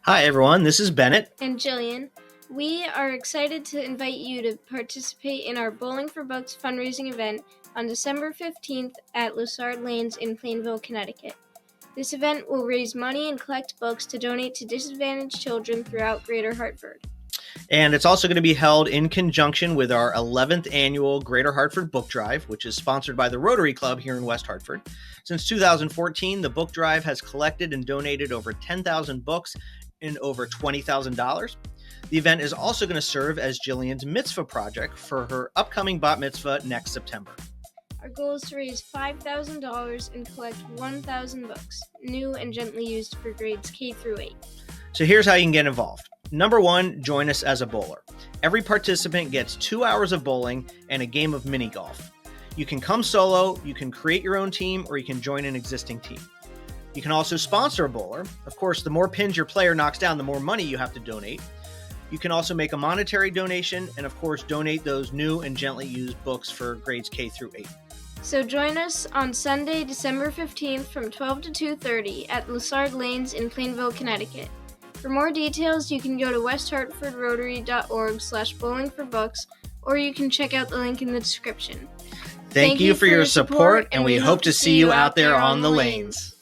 Hi, everyone. This is Bennett. And Jillian. We are excited to invite you to participate in our Bowling for Books fundraising event on December 15th at Lessard Lanes in Plainville, Connecticut. This event will raise money and collect books to donate to disadvantaged children throughout Greater Hartford. And it's also going to be held in conjunction with our 11th annual Greater Hartford Book Drive, which is sponsored by the Rotary Club here in West Hartford. Since 2014, the book drive has collected and donated over 10,000 books and over $20,000. The event is also going to serve as Jillian's Mitzvah project for her upcoming bat mitzvah next September. Our goal is to raise $5,000 and collect 1,000 books, new and gently used for grades K through 8. So here's how you can get involved. Number 1, join us as a bowler. Every participant gets 2 hours of bowling and a game of mini golf. You can come solo, you can create your own team, or you can join an existing team. You can also sponsor a bowler. Of course, the more pins your player knocks down, the more money you have to donate. You can also make a monetary donation and, of course, donate those new and gently used books for grades K through 8. So join us on Sunday, December 15th from 12 to 2:30 at Lessard Lanes in Plainville, Connecticut. For more details, you can go to westhartfordrotary.org/bowlingforbooks, or you can check out the link in the description. Thank you for your support, and we hope to see you out there on the lanes.